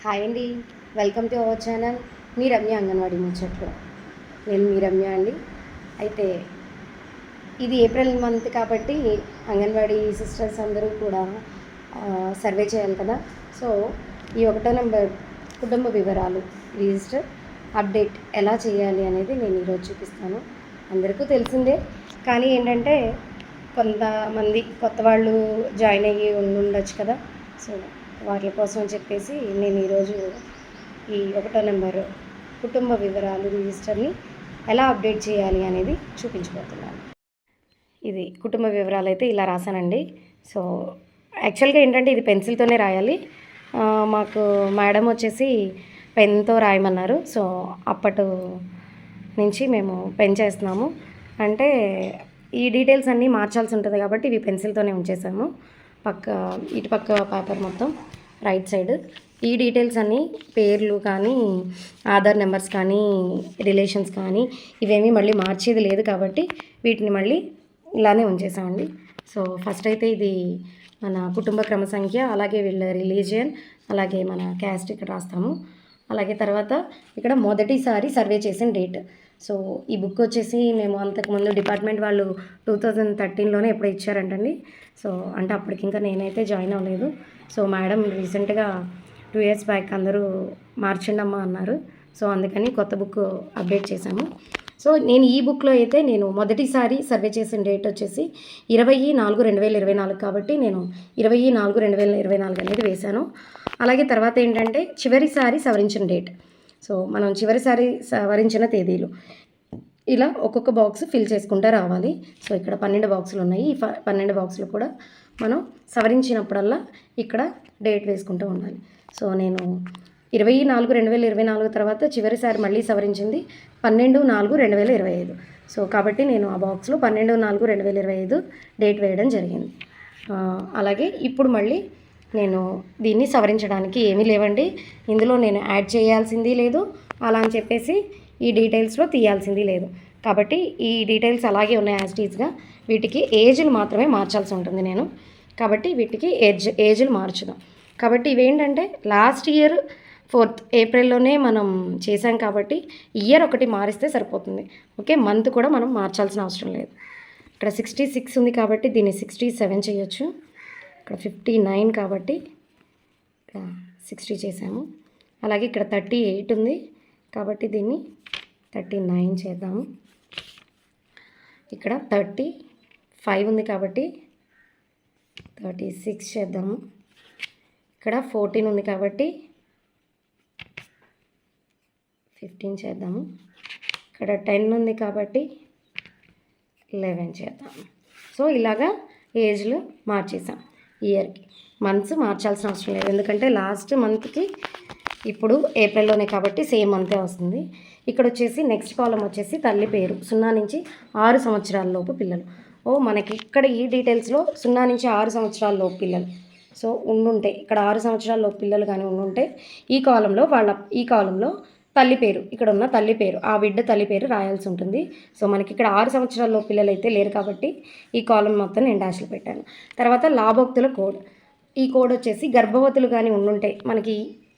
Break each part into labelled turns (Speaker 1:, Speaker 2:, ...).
Speaker 1: Hi అండి, welcome to our channel మీ రమ్య అంగన్వాడీ ముచ్చట్లు. నేను మీ రమ్య అండి. అయితే ఇది ఏప్రిల్ మంత్ కాబట్టి అంగన్వాడీ సిస్టర్స్ అందరూ కూడా సర్వే చేయాలి కదా. సో ఈ 1వ నెంబర్ కుటుంబ వివరాలు రిజిస్టర్ అప్డేట్ ఎలా చేయాలి అనేది నేను ఈరోజు చూపిస్తాను. అందరికీ తెలిసిందే, కానీ ఏంటంటే కొంతమంది కొత్త వాళ్ళు జాయిన్ అయ్యి ఉండొచ్చు కదా. సో వాటి కోసం అని చెప్పేసి నేను ఈరోజు ఈ 1వ నెంబర్ కుటుంబ వివరాలు రిజిస్టర్ని ఎలా అప్డేట్ చేయాలి అనేది చూపించబోతున్నాను. ఇది కుటుంబ వివరాలు అయితే ఇలా రాశానండి. సో యాక్చువల్గా ఏంటంటే ఇది పెన్సిల్తోనే రాయాలి. మాకు మేడం వచ్చేసి పెన్తో రాయమన్నారు. సో అప్పటి నుంచి మేము పెన్ చేస్తున్నాము. అంటే ఈ డీటెయిల్స్ అన్నీ మార్చాల్సి ఉంటుంది కాబట్టి ఇవి పెన్సిల్తోనే ఉంచేసాము. ఇటు పక్క పేపర్ మొత్తం రైట్ సైడ్ ఈ డీటెయిల్స్ అన్నీ పేర్లు కానీ ఆధార్ నెంబర్స్ కానీ రిలేషన్స్ కానీ ఇవేమీ మళ్ళీ మార్చేది లేదు కాబట్టి వీటిని మళ్ళీ ఇలానే ఉంచేసామండి. సో ఫస్ట్ అయితే ఇది మన కుటుంబ క్రమ సంఖ్య, అలాగే వీళ్ళ రిలీజియన్, అలాగే మన క్యాస్ట్ ఇక్కడ రాస్తాము. అలాగే తర్వాత ఇక్కడ మొదటిసారి సర్వే చేసిన డేట్. సో ఈ బుక్ వచ్చేసి మేము అంతకుముందు డిపార్ట్మెంట్ వాళ్ళు 2013లోనే ఎప్పుడో ఇచ్చారంటండి. సో అంటే అప్పటికి ఇంకా నేనైతే జాయిన్ అవ్వలేదు. సో మేడం రీసెంట్గా 2 years బ్యాక్ అందరూ మార్చండమ్మా అన్నారు. సో అందుకని కొత్త బుక్ అప్డేట్ చేశాము. సో నేను ఈ బుక్లో అయితే నేను మొదటిసారి సర్వే చేసిన డేట్ వచ్చేసి 20/4/2024 కాబట్టి నేను 20/4/2024 అనేది వేశాను. అలాగే తర్వాత ఏంటంటే చివరిసారి సవరించిన డేట్. సో మనం చివరిసారి సవరించిన తేదీలు ఇలా ఒక్కొక్క బాక్స్ ఫిల్ చేసుకుంటూ రావాలి. సో ఇక్కడ 12 బాక్సులు ఉన్నాయి. ఈ 12 బాక్సులు కూడా మనం సవరించినప్పుడల్లా ఇక్కడ డేట్ వేసుకుంటూ ఉండాలి. సో నేను 20/4/2024 తర్వాత చివరిసారి మళ్ళీ సవరించింది 12/4/2025. సో కాబట్టి నేను ఆ బాక్స్లో 12/4/2025 డేట్ వేయడం జరిగింది. అలాగే ఇప్పుడు మళ్ళీ నేను దీన్ని సవరించడానికి ఏమీ లేవండి. ఇందులో నేను యాడ్ చేయాల్సింది లేదు, అలా అని చెప్పేసి ఈ డీటెయిల్స్లో తీయాల్సింది లేదు. కాబట్టి ఈ డీటెయిల్స్ అలాగే ఉన్నాయి యాజ్ టీజ్గా. వీటికి ఏజ్లు మాత్రమే మార్చాల్సి ఉంటుంది నేను. కాబట్టి వీటికి ఏజ్లు మార్చుదాం. కాబట్టి ఇవేంటంటే లాస్ట్ ఇయర్ 4th ఏప్రిల్లోనే మనం చేసాం కాబట్టి ఇయర్ ఒకటి మారిస్తే సరిపోతుంది. ఓకే, మంత్ కూడా మనం మార్చాల్సిన అవసరం లేదు. ఇక్కడ 66 ఉంది కాబట్టి దీన్ని 67 చేయొచ్చు. ఇక్కడ 59 కాబట్టి ఇక్కడ 60 చేసాము. అలాగే ఇక్కడ 38 ఉంది కాబట్టి దీన్ని 39 చేద్దాము. ఇక్కడ 35 ఉంది కాబట్టి 36 చేద్దాము. ఇక్కడ 14 ఉంది కాబట్టి 15 చేద్దాము. ఇక్కడ 10 ఉంది కాబట్టి 11 చేద్దాము. సో ఇలాగా ఏజ్లు మార్చేసాం. ఇయర్కి మంత్స్ మార్చాల్సిన అవసరం లేదు, ఎందుకంటే లాస్ట్ మంత్కి ఇప్పుడు ఏప్రిల్లోనే కాబట్టి సేమ్ మంతే వస్తుంది. ఇక్కడ వచ్చేసి నెక్స్ట్ కాలం వచ్చేసి తల్లి పేరు 0 నుంచి 6 సంవత్సరాల లోపు పిల్లలు. మనకి ఇక్కడ ఈ డీటెయిల్స్లో 0 నుంచి 6 సంవత్సరాల లోపు పిల్లలు సో ఉండుంటే ఇక్కడ 6 సంవత్సరాల లోపు పిల్లలు కానీ ఉండుంటే ఈ కాలంలో తల్లి పేరు, ఇక్కడ ఉన్న తల్లి పేరు, ఆ బిడ్డ తల్లి పేరు రాయాల్సి ఉంటుంది. సో మనకి ఇక్కడ 6 సంవత్సరాల పిల్లలు అయితే లేరు కాబట్టి ఈ కాలం మొత్తం నేను డాష్లు పెట్టాను. తర్వాత లాభోక్తుల కోడ్. ఈ కోడ్ వచ్చేసి గర్భవతులు కానీ ఉండుంటే మనకి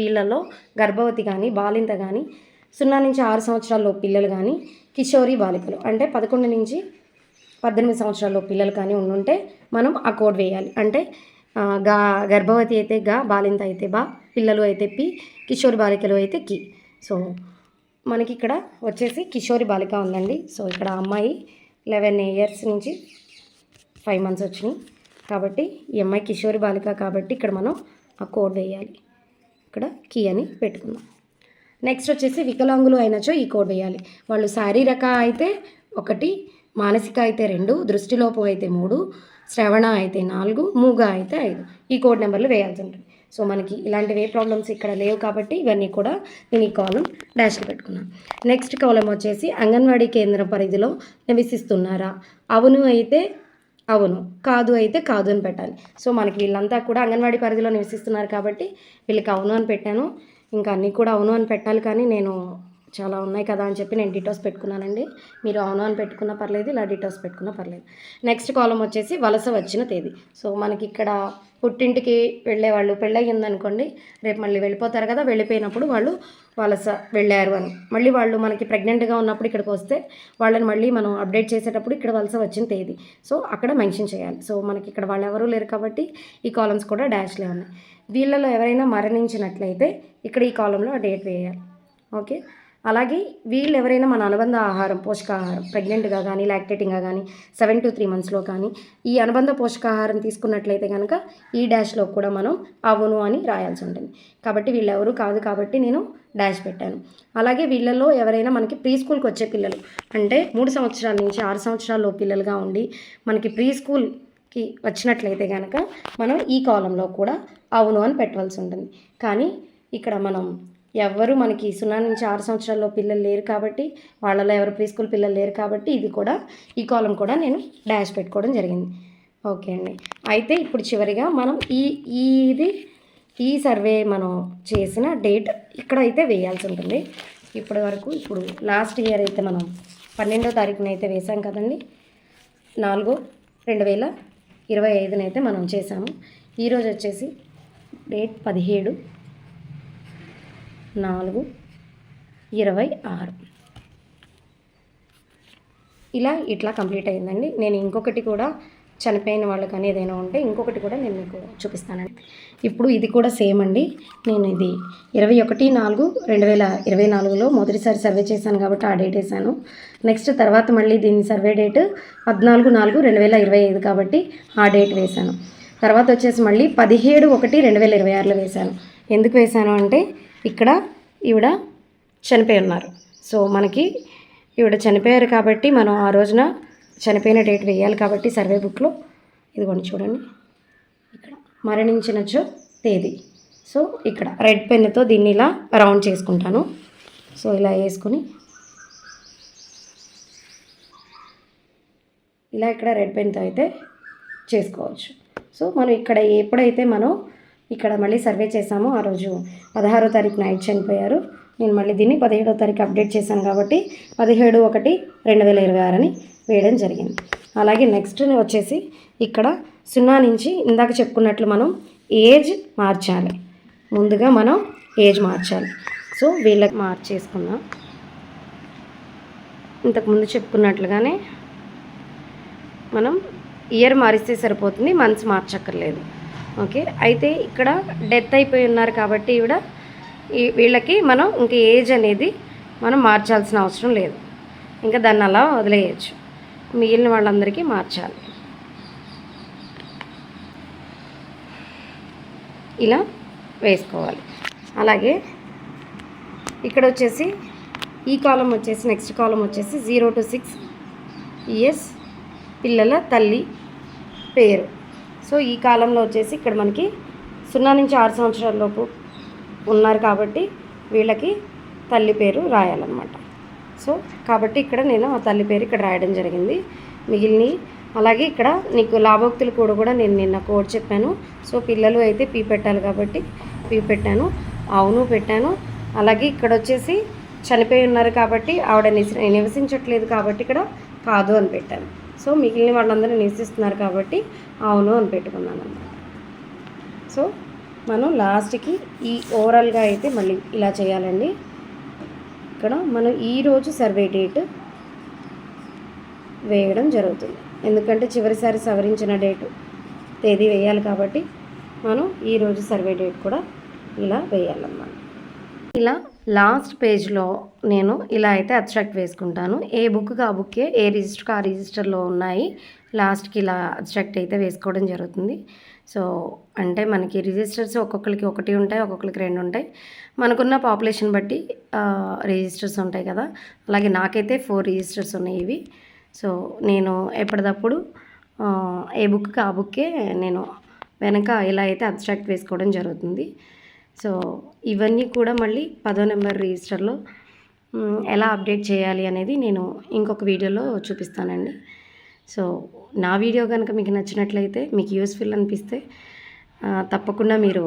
Speaker 1: వీళ్ళల్లో గర్భవతి కానీ బాలింత కానీ 0 నుంచి 6 సంవత్సరాల పిల్లలు కానీ కిషోరి బాలికలు అంటే 11 నుంచి 18 సంవత్సరాల పిల్లలు కానీ ఉండుంటే మనం ఆ కోడ్ వేయాలి. అంటే గర్భవతి అయితే గా, బాలింత అయితే బా, పిల్లలు అయితే పి, కిషోరి బాలికలు అయితే కి. సో మనకి ఇక్కడ వచ్చేసి కిషోరి బాలిక ఉందండి. సో ఇక్కడ అమ్మాయి 11 years నుంచి 5 months వచ్చినాయి కాబట్టి ఈ అమ్మాయి కిషోరి బాలిక కాబట్టి ఇక్కడ మనం ఆ కోడ్ వేయాలి. ఇక్కడ కీ అని పెట్టుకుందాం. నెక్స్ట్ వచ్చేసి వికలాంగులు అయినచో ఈ కోడ్ వేయాలి. వాళ్ళు శారీరక అయితే 1, మానసిక అయితే 2, దృష్టిలోపం అయితే 3, శ్రవణ అయితే 4, మూగ అయితే 5. ఈ కోడ్ నెంబర్లు వేయాల్సి ఉంటుంది. సో మనకి ఇలాంటివి ఏ ప్రాబ్లమ్స్ ఇక్కడ లేవు కాబట్టి ఇవన్నీ కూడా నేను ఈ కాలం డాష్లో పెట్టుకున్నాను. నెక్స్ట్ కాలం వచ్చేసి అంగన్వాడీ కేంద్ర పరిధిలో నివసిస్తున్నారా? అవును అయితే అవును, కాదు అయితే కాదు అని పెట్టాలి. సో మనకి వీళ్ళంతా కూడా అంగన్వాడీ పరిధిలో నివసిస్తున్నారు కాబట్టి వీళ్ళకి అవును అని పెట్టాను. ఇంకా అన్నీ కూడా అవును అని పెట్టాలి, కానీ నేను చాలా ఉన్నాయి కదా అని చెప్పి నేను డీటెయిల్స్ పెట్టుకున్నానండి. మీరు అవును అని పెట్టుకున్నా పర్లేదు, ఇలా డీటెయిల్స్ పెట్టుకున్నా పర్లేదు. నెక్స్ట్ కాలం వచ్చేసి వలస వచ్చిన తేదీ. సో మనకి ఇక్కడ పుట్టింటికి వెళ్ళేవాళ్ళు పెళ్ళయిందనుకోండి, రేపు మళ్ళీ వెళ్ళిపోతారు కదా, వెళ్ళిపోయినప్పుడు వాళ్ళు వలస వెళ్ళారు అని, మళ్ళీ వాళ్ళు మనకి ప్రెగ్నెంట్గా ఉన్నప్పుడు ఇక్కడికి వస్తే వాళ్ళని మళ్ళీ మనం అప్డేట్ చేసేటప్పుడు ఇక్కడ వలస వచ్చిన తేదీ సో అక్కడ మెన్షన్ చేయాలి. సో మనకి ఇక్కడ వాళ్ళు ఎవరూ లేరు కాబట్టి ఈ కాలమ్స్ కూడా డాష్లే ఉన్నాయి. వీళ్ళలో ఎవరైనా మరణించినట్లయితే ఇక్కడ ఈ కాలంలో ఆ డేట్ వేయాలి. ఓకే. అలాగే వీళ్ళు ఎవరైనా మన అనుబంధ ఆహారం పోషకాహారం ప్రెగ్నెంట్గా కానీ లాక్టేటింగ్గా కానీ 7 to 3 monthsలో కానీ ఈ అనుబంధ పోషకాహారం తీసుకున్నట్లయితే కనుక ఈ డాష్లో కూడా మనం అవును అని రాయాల్సి ఉంటుంది. కాబట్టి వీళ్ళెవరు కాదు కాబట్టి నేను డాష్ పెట్టాను. అలాగే వీళ్ళల్లో ఎవరైనా మనకి ప్రీ స్కూల్కి వచ్చే పిల్లలు అంటే 3 సంవత్సరాల నుంచి 6 సంవత్సరాల్లో పిల్లలుగా ఉండి మనకి ప్రీ స్కూల్కి వచ్చినట్లయితే కనుక మనం ఈ కాలంలో కూడా అవును అని పెట్టవలసి ఉంటుంది. కానీ ఇక్కడ మనం ఎవరు మనకి 0 నుంచి 6 సంవత్సరాల్లో పిల్లలు లేరు కాబట్టి వాళ్ళలో ఎవరు ప్రీ స్కూల్ పిల్లలు లేరు కాబట్టి ఇది కూడా ఈ కాలం కూడా నేను డాష్ పెట్టుకోవడం జరిగింది. ఓకే అండి. అయితే ఇప్పుడు చివరిగా మనం ఈ సర్వే మనం చేసిన డేట్ ఇక్కడ అయితే వేయాల్సి ఉంటుంది. ఇప్పటి వరకు ఇప్పుడు లాస్ట్ ఇయర్ అయితే మనం 12వ తారీఖున అయితే వేసాం కదండి, 4/2025 అయితే మనం చేసాము. ఈరోజు వచ్చేసి డేట్ 17/4/26 ఇట్లా కంప్లీట్ అయిందండి. నేను ఇంకొకటి కూడా చనిపోయిన వాళ్ళు కానీ ఏదైనా ఉంటే ఇంకొకటి కూడా నేను మీకు చూపిస్తానండి. ఇప్పుడు ఇది కూడా సేమ్ అండి. నేను ఇది 21/4/2024లో మొదటిసారి సర్వే చేశాను కాబట్టి ఆ డేట్ వేసాను. నెక్స్ట్ తర్వాత మళ్ళీ దీని సర్వే డేట్ 14/4/2025 కాబట్టి ఆ డేట్ వేశాను. తర్వాత వచ్చేసి మళ్ళీ 17/1/2026లో వేశాను. ఎందుకు వేశాను అంటే ఇక్కడ ఈవిడ చనిపోయి ఉన్నారు. సో మనకి ఈవిడ చనిపోయారు కాబట్టి మనం ఆ రోజున చనిపోయిన డేట్ వేయాలి కాబట్టి సర్వే బుక్లో ఇదిగోండి చూడండి, ఇక్కడ మరణించినచో తేదీ. సో ఇక్కడ రెడ్ పెన్నుతో దీన్ని ఇలా రౌండ్ చేసుకుంటాను. సో ఇలా వేసుకొని ఇలా ఇక్కడ రెడ్ పెన్తో అయితే చేసుకోవచ్చు. సో మనం ఇక్కడ ఎప్పుడైతే మనం ఇక్కడ మళ్ళీ సర్వే చేసామో ఆ రోజు 16వ తారీఖు నైట్ చనిపోయారు. నేను మళ్ళీ దీన్ని 17వ తారీఖు అప్డేట్ చేశాను కాబట్టి 17/1/2026 అని వేయడం జరిగింది. అలాగే నెక్స్ట్ వచ్చేసి ఇక్కడ 0 నుంచి ఇందాక చెప్పుకున్నట్లు మనం ఏజ్ మార్చాలి. ముందుగా మనం ఏజ్ మార్చాలి. సో వీళ్ళకి మార్చేసుకున్నాం. ఇంతకుముందు చెప్పుకున్నట్లుగానే మనం ఇయర్ మారిస్తే సరిపోతుంది, మంత్స్ మార్చక్కర్లేదు. ఓకే. అయితే ఇక్కడ డెత్ అయిపోయి ఉన్నారు కాబట్టి వీళ్ళకి మనం ఇంక ఏజ్ అనేది మనం మార్చాల్సిన అవసరం లేదు, ఇంకా దాన్ని అలా వదిలేయచ్చు. మిగిలిన వాళ్ళందరికీ మార్చాలి. ఇలా వేసుకోవాలి. అలాగే ఇక్కడ వచ్చేసి ఈ కాలం వచ్చేసి నెక్స్ట్ కాలం వచ్చేసి 0 to 6 years పిల్లల తల్లి పేరు. సో ఈ కాలంలో వచ్చేసి ఇక్కడ మనకి 0 నుంచి 6 సంవత్సరాల లోపు ఉన్నారు కాబట్టి వీళ్ళకి తల్లి పేరు రాయాలన్నమాట. సో కాబట్టి ఇక్కడ నేను ఆ తల్లి పేరు ఇక్కడ రాయడం జరిగింది. మిగిలినవి అలాగే ఇక్కడ నీకు లాభోక్తులు కూడా నేను నిన్న కోడ్ చెప్పాను. సో పిల్లలు అయితే పీ పెట్టాలి కాబట్టి పీ పెట్టాను, అవును పెట్టాను. అలాగే ఇక్కడ వచ్చేసి చనిపోయి ఉన్నారు కాబట్టి ఆవిడ నివసించట్లేదు కాబట్టి ఇక్కడ కాదు అని పెట్టాను. సో మిగిలిన వాళ్ళందరూ నివసిస్తున్నారు కాబట్టి అవును అని పెట్టుకున్నాను అన్నమాట. సో మనం లాస్ట్కి ఈ ఓవరాల్గా అయితే మళ్ళీ ఇలా చేయాలండి. ఇక్కడ మనం ఈరోజు సర్వే డేట్ వేయడం జరుగుతుంది, ఎందుకంటే చివరిసారి సవరించిన తేదీ వేయాలి కాబట్టి మనం ఈరోజు సర్వే డేట్ కూడా ఇలా వేయాలన్నమాట. ఇలా లాస్ట్ పేజ్లో నేను ఇలా అయితే అబ్స్ట్రాక్ట్ వేసుకుంటాను. ఏ బుక్కి ఆ బుక్కే, ఏ రిజిస్టర్కి ఆ రిజిస్టర్లో ఉన్నాయి. లాస్ట్కి ఇలా అబ్స్ట్రాక్ట్ అయితే వేసుకోవడం జరుగుతుంది. సో అంటే మనకి రిజిస్టర్స్ ఒక్కొక్కరికి 1 ఉంటాయి, ఒక్కొక్కరికి 2 ఉంటాయి. మనకున్న పాపులేషన్ బట్టి రిజిస్టర్స్ ఉంటాయి కదా. అలాగే నాకైతే 4 రిజిస్టర్స్ ఉన్నాయి ఇవి. సో నేను ఎప్పటికప్పుడు ఏ బుక్కి ఆ బుక్కే నేను వెనక ఇలా అయితే అబ్స్ట్రాక్ట్ వేసుకోవడం జరుగుతుంది. సో ఇవన్నీ కూడా మళ్ళీ 10వ నెంబర్ రిజిస్టర్లో ఎలా అప్డేట్ చేయాలి అనేది నేను ఇంకొక వీడియోలో చూపిస్తానండి. సో నా వీడియో కనుక మీకు నచ్చినట్లయితే, మీకు యూస్ఫుల్ అనిపిస్తే తప్పకుండా మీరు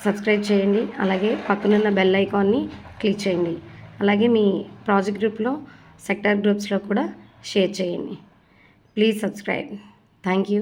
Speaker 1: సబ్స్క్రైబ్ చేయండి. అలాగే పక్కనున్న బెల్ ఐకాన్ని క్లిక్ చేయండి. అలాగే మీ ప్రాజెక్ట్ గ్రూప్లో సెక్టార్ గ్రూప్స్లో కూడా షేర్ చేయండి. Please subscribe. Thank you.